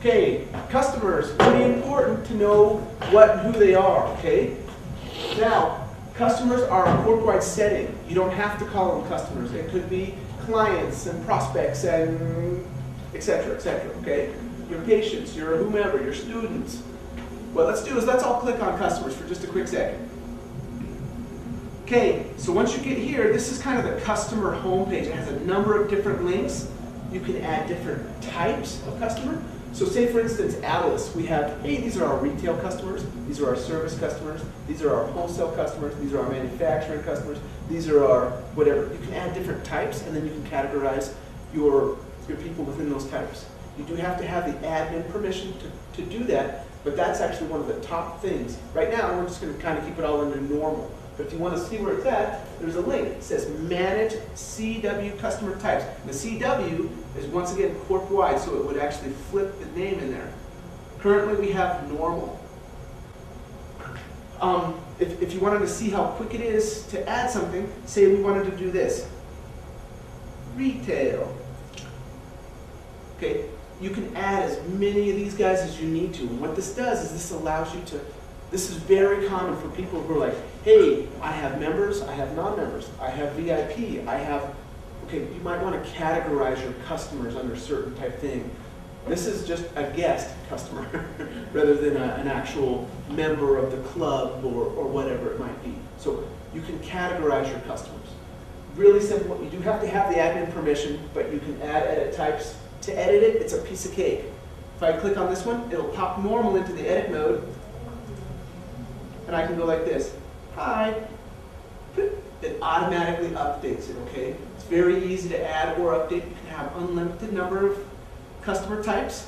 Okay, customers, really important to know what and who they are, okay? Now, customers are a corp-wide setting. You don't have to call them customers. It could be clients and prospects and et cetera, okay? Your patients, your whomever, your students. What let's do is let's all click on customers for just a quick second. Okay, so once you get here, this is kind of the customer homepage. It has a number of different links. You can add different types of customer. So say for instance, Adilas, we have, hey, these are our retail customers, these are our service customers, these are our wholesale customers, these are our manufacturing customers, these are our whatever. You can add different types and then you can categorize your people within those types. You do have to have the admin permission to do that, but that's actually one of the top things. Right now, we're just going to kind of keep it all under normal. But if you want to see where it's at, there's a link. It says Manage CW Customer Types. And the CW is once again corp-wide, so it would actually flip the name in there. Currently, we have Normal. If you wanted to see how quick it is to add something, say we wanted to do this. Retail. Okay, you can add as many of these guys as you need to. And what this does is this allows you to, this is very common for people who are like, hey, I have members, I have non-members, I have VIP, I have, okay, you might want to categorize your customers under a certain type thing. This is just a guest customer rather than an actual member of the club or whatever it might be. So you can categorize your customers. Really simple. You do have to have the admin permission, but you can add edit types. To edit it, it's a piece of cake. If I click on this one, it'll pop normal into the edit mode, and I can go like this. Hi. It automatically updates it, okay? It's very easy to add or update. You can have unlimited number of customer types.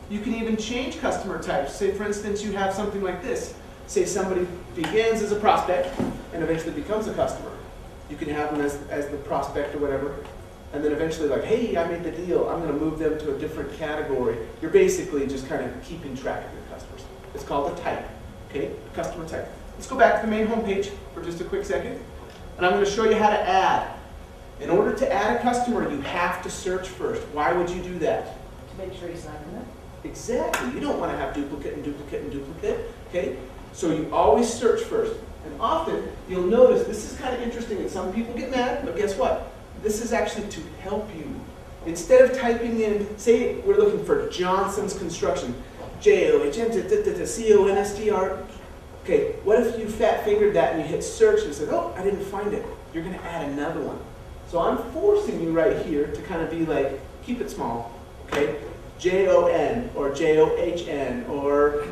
You can even change customer types. Say, for instance, you have something like this. Say somebody begins as a prospect and eventually becomes a customer. You can have them as the prospect or whatever. And then eventually like, hey, I made the deal. I'm going to move them to a different category. You're basically just kind of keeping track of your customers. It's called a type, okay? A customer type. Let's go back to the main homepage for just a quick second. And I'm going to show you how to add. In order to add a customer, you have to search first. Why would you do that? To make sure he's not in it. Exactly. You don't want to have duplicate and duplicate and duplicate, okay? So you always search first. And often, you'll notice, this is kind of interesting, and some people get mad, but guess what? This is actually to help you. Instead of typing in, say we're looking for Johnson's Construction, J-O-H-N-C-O-N-S-T-R. Okay, what if you fat-fingered that and you hit search and said, oh, I didn't find it. You're going to add another one. So I'm forcing you right here to kind of be like, keep it small, okay? J-O-N or J-O-H-N or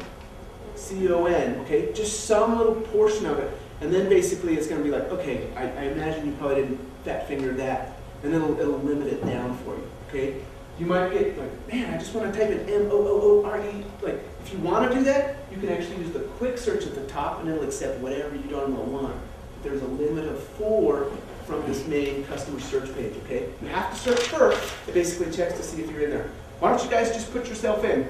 C-O-N, okay? Just some little portion of it. And then basically it's going to be like, okay, I imagine you probably didn't fat finger that. And then it'll limit it down for you, okay? You might get like, man, I just want to type in M-O-O-O-R-E. Like, if you want to do that, you can actually use the quick search at the top and it'll accept whatever you don't want. But there's a limit of 4 from this main customer search page, okay? You have to search first. It basically checks to see if you're in there. Why don't you guys just put yourself in?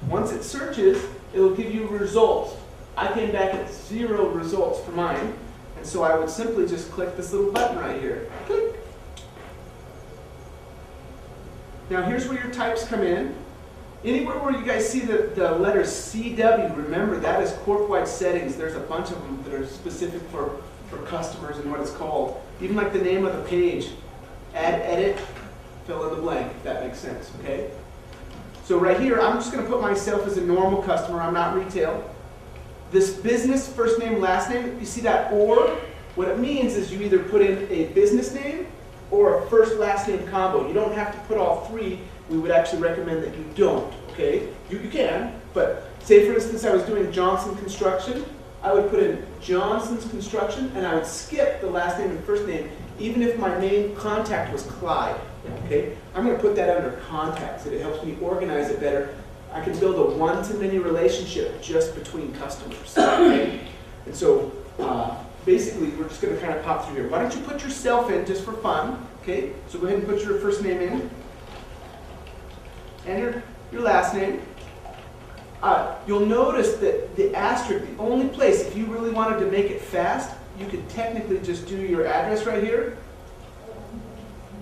Once it searches, it'll give you results. I came back at 0 results for mine, and so I would simply just click this little button right here. Click. Now here's where your types come in. Anywhere where you guys see the letter CW, remember that is corp-wide settings. There's a bunch of them that are specific for customers and what it's called. Even like the name of the page. Add, edit, fill in the blank, if that makes sense, okay? So right here, I'm just going to put myself as a normal customer. I'm not retail. This business, first name, last name, you see that or? What it means is you either put in a business name or a first last name combo. You don't have to put all 3. We would actually recommend that you don't, okay? You can, but say for instance I was doing Johnson Construction, I would put in Johnson's Construction and I would skip the last name and first name even if my main contact was Clyde, okay? I'm going to put that under contacts. It helps me organize it better. I can build a one-to-many relationship just between customers, okay? And so basically we're just going to kind of pop through here. Why don't you put yourself in just for fun, okay? So go ahead and put your first name in. And your last name. You'll notice that the asterisk, the only place, if you really wanted to make it fast, you could technically just do your address right here,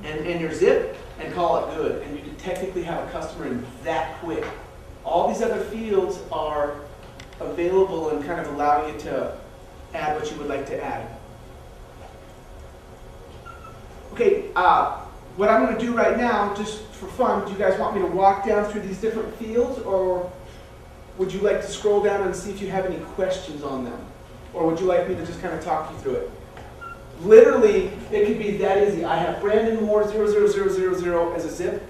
and your zip and call it good. And you can technically have a customer in that quick. All these other fields are available and kind of allow you to add what you would like to add. Okay, what I'm going to do right now, just for fun, do you guys want me to walk down through these different fields, or would you like to scroll down and see if you have any questions on them? Or would you like me to just kind of talk you through it? Literally, it could be that easy. I have Brandon Moore 00000 as a zip,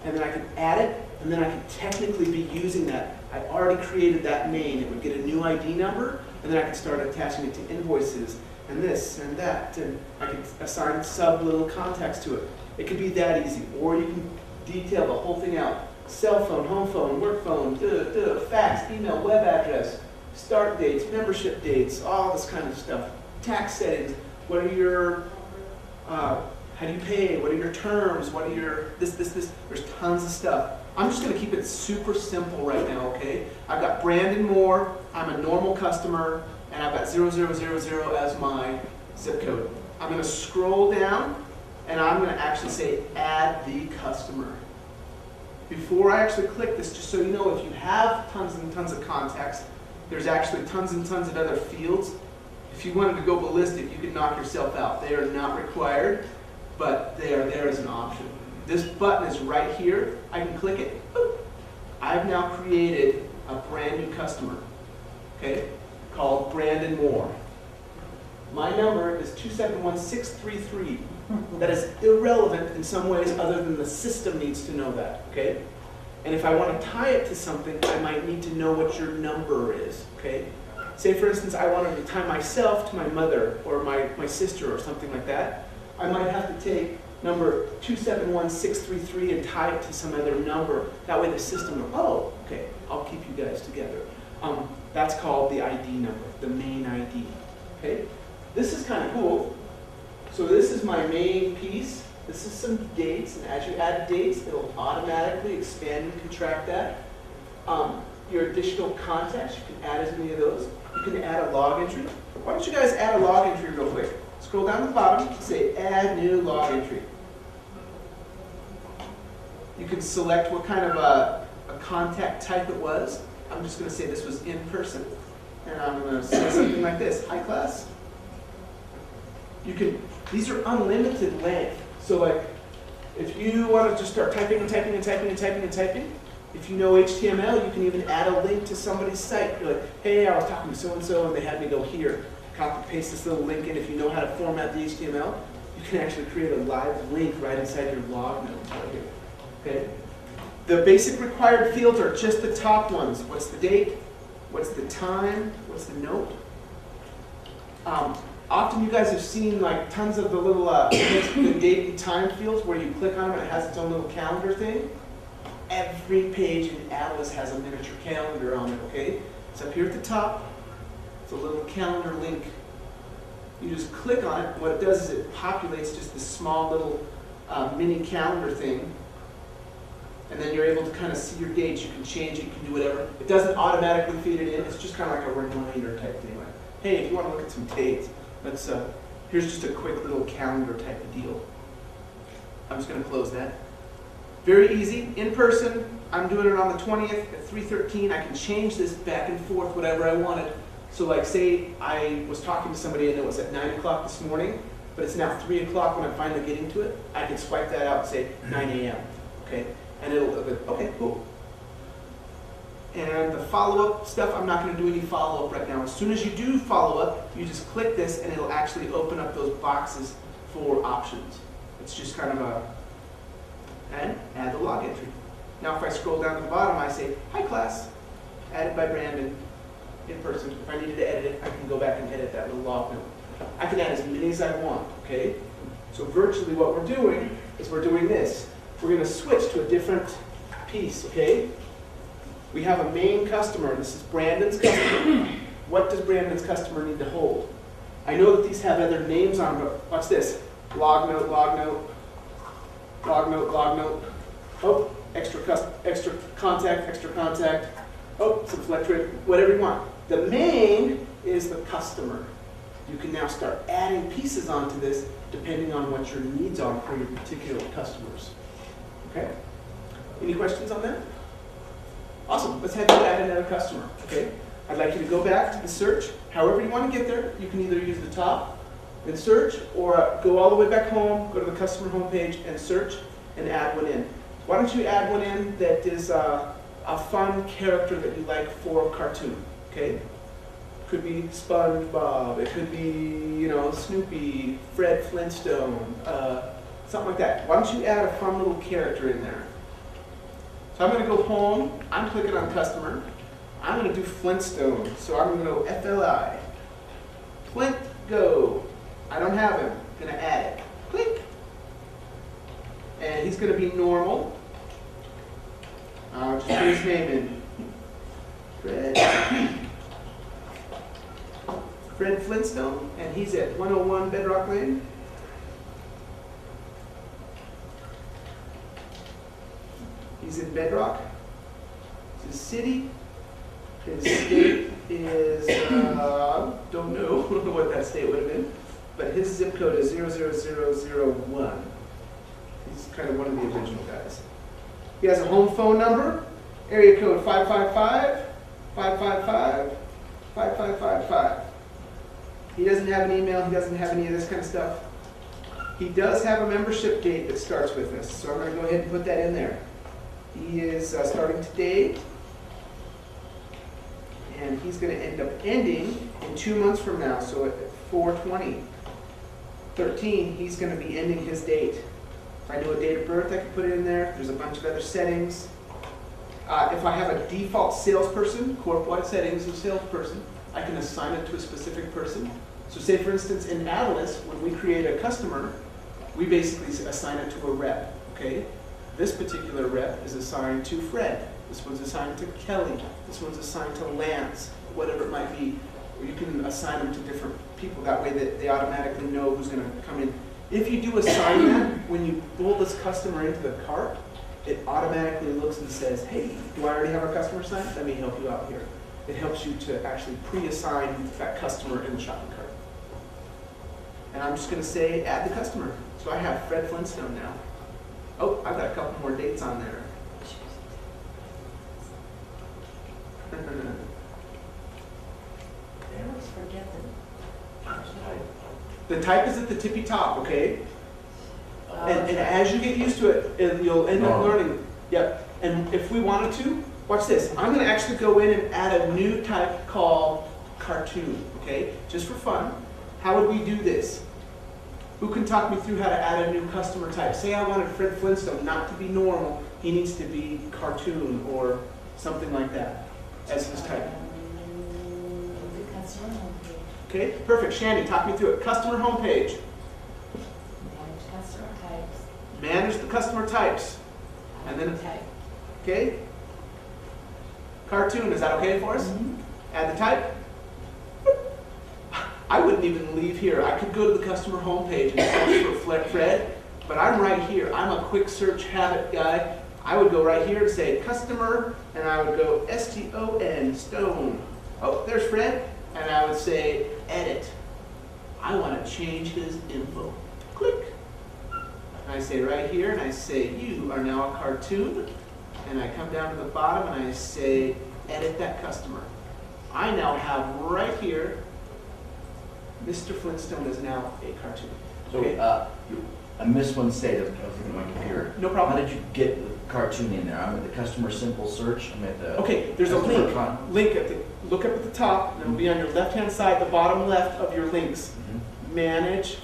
and then I can add it, and then I can technically be using that. I already created that main. It would get a new ID number, and then I can start attaching it to invoices, and this, and that, and I can assign sub little contacts to it. It could be that easy. Or you can detail the whole thing out. Cell phone, home phone, work phone, fax, email, web address, start dates, membership dates, all this kind of stuff. Tax settings. What are your, how do you pay? What are your terms? What are your, this. There's tons of stuff. I'm just going to keep it super simple right now, okay? I've got Brandon Moore. I'm a normal customer, and I've got 0000 as my zip code. I'm going to scroll down, and I'm going to actually say add the customer. Before I actually click this, just so you know, if you have tons and tons of contacts, there's actually tons and tons of other fields. If you wanted to go ballistic, you could knock yourself out. They are not required, but they are there as an option. This button is right here. I can click it. Boop. I've now created a brand new customer, okay, called Brandon Moore. My number is 271633. That is irrelevant in some ways other than the system needs to know that, okay? And if I want to tie it to something, I might need to know what your number is, okay? Say, for instance, I wanted to tie myself to my mother or my sister or something like that. I might have to take number 271633 and tie it to some other number. That way the system will, oh, okay, I'll keep you guys together. That's called the ID number, the main ID, okay? This is kind of cool. So this is my main piece. This is some dates, and as you add dates, it'll automatically expand and contract that. Your additional contacts, you can add as many of those. You can add a log entry. Why don't you guys add a log entry real quick? Scroll down to the bottom, say add new log entry. You can select what kind of a contact type it was. I'm just going to say this was in person, and I'm going to say something like this: hi class. You can. These are unlimited length. So like, if you want to just start typing and typing and typing and typing and typing, if you know HTML, you can even add a link to somebody's site. You're like, hey, I was talking to so-and-so and they had me go here. Copy paste this little link in. If you know how to format the HTML, you can actually create a live link right inside your log notes right here. Okay? The basic required fields are just the top ones. What's the date? What's the time? What's the note? Often you guys have seen like tons of the little the date and time fields where you click on it and it has its own little calendar thing. Every page in Adilas has a miniature calendar on it, okay? It's up here at the top. It's a little calendar link. You just click on it. What it does is it populates just this small little mini calendar thing. And then you're able to kind of see your dates. You can change it, you can do whatever. It doesn't automatically feed it in. It's just kind of like a reminder type thing. Like, hey, if you want to look at some dates, here's just a quick little calendar type of deal. I'm just going to close that. Very easy, in person. I'm doing it on the 20th at 3:13. I can change this back and forth, whatever I wanted. So like say I was talking to somebody and it was at 9 o'clock this morning, but it's now 3 o'clock when I'm finally getting to it. I can swipe that out and say 9 a.m. Okay, and it'll okay, cool. And the follow-up stuff, I'm not going to do any follow-up right now. As soon as you do follow-up, you just click this and it'll actually open up those boxes for options. It's just kind of and add the log entry. Now if I scroll down to the bottom, I say, hi class, added by Brandon, in person. If I needed to edit it, I can go back and edit that little log note. I can add as many as I want, okay? So virtually what we're doing is we're doing this. We're going to switch to a different piece, okay? We have a main customer. This is Brandon's customer. What does Brandon's customer need to hold? I know that these have other names on them, but watch this. Log note, log note, log note, log note. Oh, extra contact. Oh, some select trade, whatever you want. The main is the customer. You can now start adding pieces onto this depending on what your needs are for your particular customers. Okay? Any questions on that? Awesome. Let's have you add another customer. Okay? I'd like you to go back to the search. However you want to get there, you can either use the top and search, or go all the way back home, go to the customer homepage and search and add one in. Why don't you add one in that is a fun character that you like for a cartoon? Okay? Could be SpongeBob, it could be, Snoopy, Fred Flintstone, something like that. Why don't you add a fun little character in there? So I'm going to go home, I'm clicking on customer, I'm going to do Flintstone, so I'm going to go FLI, Flint, go. I don't have him, I'm going to add it, click. And he's going to be normal. I'll just put his name in. Fred Flintstone, and he's at 101 Bedrock Lane. He's in Bedrock. His city, his state is, don't know what that state would have been, but his zip code is 00001. He's kind of one of the original guys. He has a home phone number, area code 555-555-5555. He doesn't have an email, he doesn't have any of this kind of stuff. He does have a membership date that starts with this, so I'm going to go ahead and put that in there. He is starting today, and he's going to end up ending in 2 months from now, so at 4/20/13, he's going to be ending his date. If I know a date of birth, I can put it in there. There's a bunch of other settings. If I have a default salesperson, corp-wide settings of salesperson, I can assign it to a specific person. So say, for instance, in Adilas, when we create a customer, we basically assign it to a rep, okay? This particular rep is assigned to Fred. This one's assigned to Kelly. This one's assigned to Lance, whatever it might be. Or you can assign them to different people. That way that they automatically know who's going to come in. If you do assign that, when you pull this customer into the cart, it automatically looks and says, hey, do I already have a customer assigned? Let me help you out here. It helps you to actually pre-assign that customer in the shopping cart. And I'm just going to say, add the customer. So I have Fred Flintstone now. Oh, I've got a couple more dates on there. They always forget The type is at the tippy top, okay? And as you get used to it, you'll end up learning. Yep. And if we wanted to, watch this. I'm going to actually go in and add a new type called cartoon, okay? Just for fun. How would we do this? Who can talk me through how to add a new customer type? Say I wanted Fred Flintstone not to be normal. He needs to be cartoon or something like that as his type. The customer homepage. Okay, perfect. Shandy, talk me through it. Customer homepage. Manage customer types. Manage the customer types. And then, type. okay. Cartoon, is that okay for us? Add the type. I wouldn't even leave here. I could go to the customer homepage and search for Fred, but I'm right here. I'm a quick search habit guy. I would go right here and say customer, and I would go S-T-O-N, stone. Oh, there's Fred, and I would say edit. I want to change his info. Click. And I say right here, and I say you are now a cartoon, and I come down to the bottom and I say edit that customer. I now have right here, Mr. Flintstone is now a cartoon. So, Okay. I missed one state. I was looking at my computer. No problem. How did you get the cartoon in there? I'm at the customer simple search. I'm at the. Okay, there's a customer link. Look up at the top, and it'll be on your left-hand side, the bottom left of your links. Manage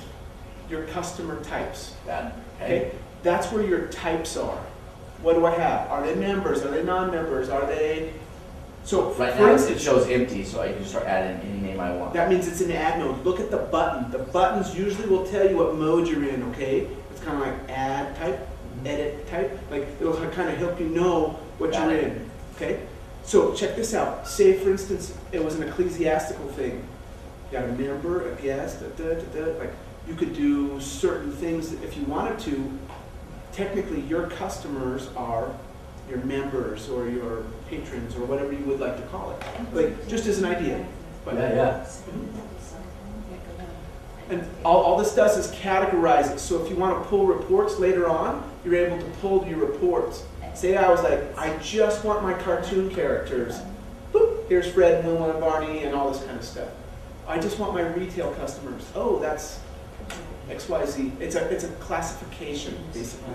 your customer types. That. Okay? That's where your types are. What do I have? Are they members? Are they non-members? Are they... So, Right for now instance, it shows empty, so I can just start adding any name I want. that means it's in add mode. Look at the button. The buttons usually will tell you what mode you're in, okay? It's kind of like add type, edit type. Like, it'll kind of help you know what Got you're it. in, okay? So, check this out. Say, for instance, it was an ecclesiastical thing. You got a member, a guest, like, you could do certain things if you wanted to. Technically, your customers are your members or your patrons or whatever you would like to call it. Like, just as an idea. But Yeah. And all this does is categorize it. So if you want to pull reports later on, you're able to pull your reports. Say I was like, I just want my cartoon characters. Boop, here's Fred, Wilma, and Barney, and all this kind of stuff. I just want my retail customers. Oh, that's XYZ. It's a classification, basically.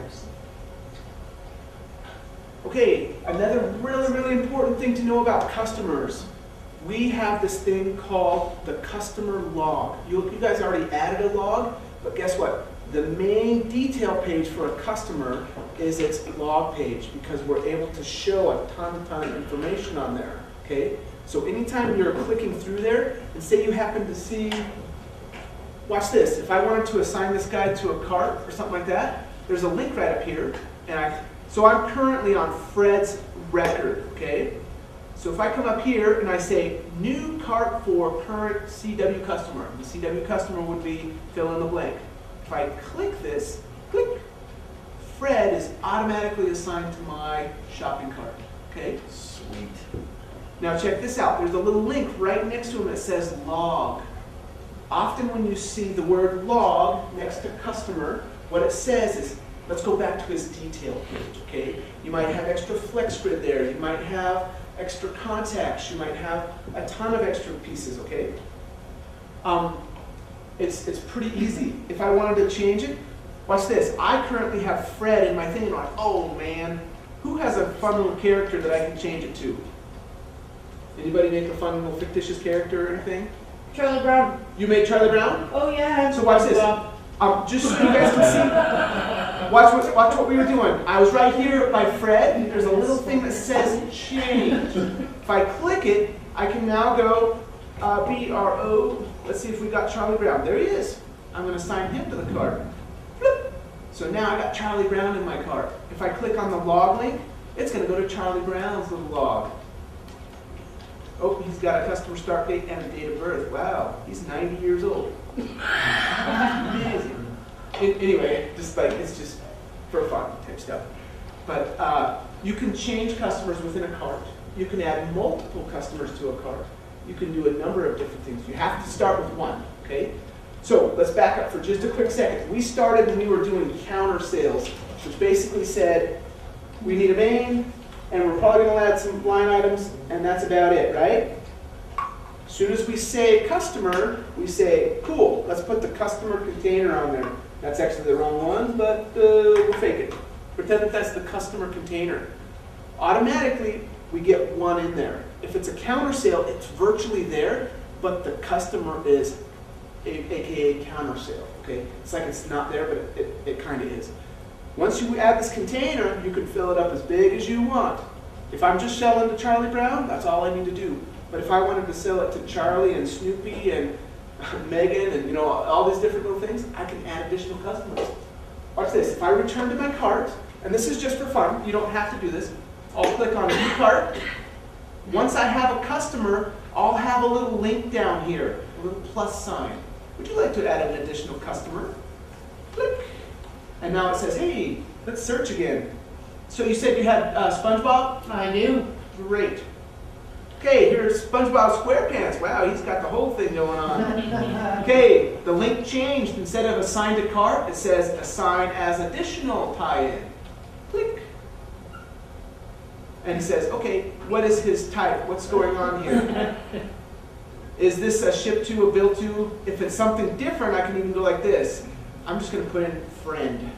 Okay, another really, really important thing to know about customers. We have this thing called the customer log. You guys already added a log, but guess what? The main detail page for a customer is its log page because we're able to show a ton of information on there, okay? So anytime you're clicking through there, and say you happen to see, watch this, if I wanted to assign this guy to a cart or something like that, there's a link right up here, so I'm currently on Fred's record, okay? So if I come up here and I say, new cart for current CW customer, the CW customer would be fill in the blank. If I click this, click, Fred is automatically assigned to my shopping cart, okay? Sweet. Now check this out. There's a little link right next to him that says log. Often when you see the word log next to customer, what it says is, let's go back to his detail page, okay? You might have extra flex grid there. You might have extra contacts. You might have a ton of extra pieces, okay? It's pretty easy. If I wanted to change it, watch this. I currently have Fred in my thing, and I'm like, oh man, who has a fun little character that I can change it to? Anybody make a fun little fictitious character or anything? Charlie Brown. You made Charlie Brown? Oh yeah. So watch this. Just so you guys can see, watch what we were doing. I was right here by Fred, and there's a little thing that says change. If I click it, I can now go BRO. Let's see if we got Charlie Brown. There he is. I'm going to assign him to the cart. Flip. So now I got Charlie Brown in my cart. If I click on the log link, it's going to go to Charlie Brown's little log. Oh, he's got a customer start date and a date of birth. Wow, he's 90 years old. Amazing. Anyway, it's just for fun type stuff. But you can change customers within a cart. You can add multiple customers to a cart. You can do a number of different things. You have to start with one, okay? So let's back up for just a quick second. We started when we were doing counter sales, which basically said we need a main, and we're probably going to add some line items, and that's about it, right? As soon as we say customer, we say, cool, let's put the customer container on there. That's actually the wrong one, but we'll fake it. Pretend that that's the customer container. Automatically, we get one in there. If it's a counter sale, it's virtually there, but the customer is AKA counter sale, okay? It's like it's not there, but it kind of is. Once you add this container, you can fill it up as big as you want. If I'm just selling to Charlie Brown, that's all I need to do. But if I wanted to sell it to Charlie and Snoopy and Megan and all these different little things, I can add additional customers. Watch this. If I return to my cart, and this is just for fun, you don't have to do this. I'll click on New Cart. Once I have a customer, I'll have a little link down here, a little plus sign. Would you like to add an additional customer? Click. And now it says, hey, let's search again. So you said you had SpongeBob? I do. Great. Okay, here's SpongeBob SquarePants. Wow, he's got the whole thing going on. Okay, the link changed. Instead of assign to cart, it says assign as additional tie-in. Click. And he says, okay, what is his type? What's going on here? Is this a ship to, a bill to? If it's something different, I can even go like this. I'm just going to put in friend.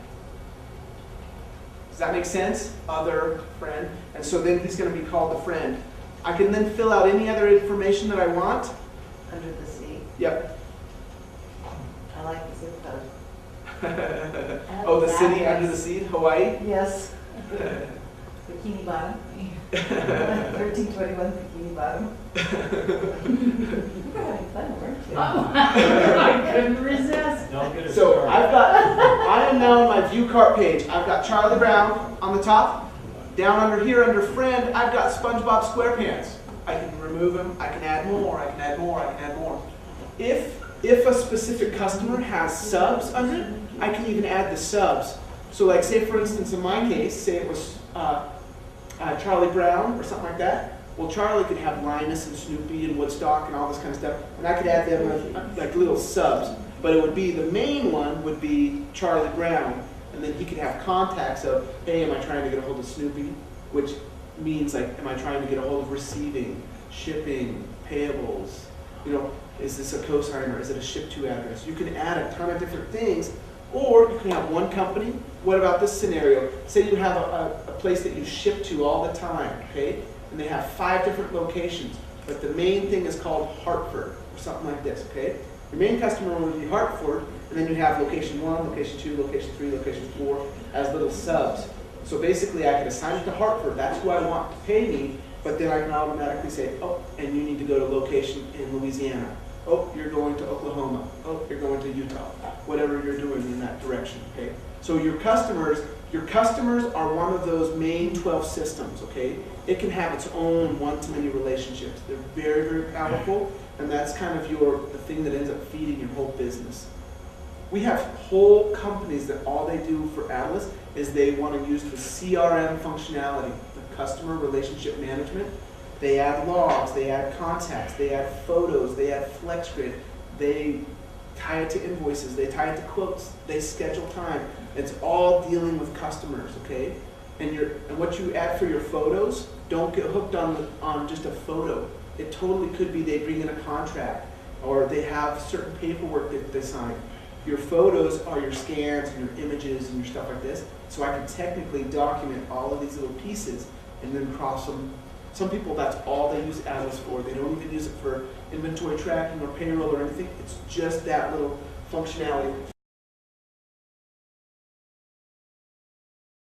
Does that make sense? Other friend. And so then he's going to be called a friend. I can then fill out any other information that I want. Under the sea. Yep. I like the zip code. Oh, the city under the sea, Hawaii? Yes. Bikini Bottom. 1321 Bikini Bottom. You were having fun, weren't you? I couldn't resist. So I am now on my view cart page. I've got Charlie Brown on the top. Down under here, under friend, I've got SpongeBob SquarePants. I can remove him, I can add more, I can add more, I can add more. If a specific customer has subs under it, I can even add the subs. So like say for instance in my case, say it was Charlie Brown or something like that. Well, Charlie could have Linus and Snoopy and Woodstock and all this kind of stuff, and I could add them as like little subs. But it would be, the main one would be Charlie Brown, and then he could have contacts of, hey, am I trying to get a hold of Snoopy? Which means like, am I trying to get a hold of receiving, shipping, payables? You know, is this a cosigner? Is it a ship to address? You can add a ton of different things, or you can have one company. What about this scenario? Say you have a place that you ship to all the time, okay? And they have 5 different locations, but the main thing is called Hartford, or something like this, okay? Your main customer would be Hartford, and then you have location 1, location 2, location 3, location 4 as little subs. So basically I could assign it to Hartford, that's who I want to pay me, but then I can automatically say, oh, and you need to go to location in Louisiana. Oh, you're going to Oklahoma. Oh, you're going to Utah. Whatever you're doing in that direction, okay? So your customers are one of those main 12 systems, okay? It can have its own one-to-many relationships. They're very, very powerful, and that's kind of the thing that ends up feeding your whole business. We have whole companies that all they do for Adilas is they want to use the CRM functionality, the customer relationship management. They add logs, they add contacts, they add photos, they add FlexGrid, they tie it to invoices, they tie it to quotes, they schedule time. It's all dealing with customers, okay? And what you add for your photos, don't get hooked on just a photo. It totally could be they bring in a contract, or they have certain paperwork that they sign. Your photos are your scans and your images and your stuff like this, so I can technically document all of these little pieces and then cross them. Some people, that's all they use Adilas for. They don't even use it for inventory tracking or payroll or anything. It's just that little functionality.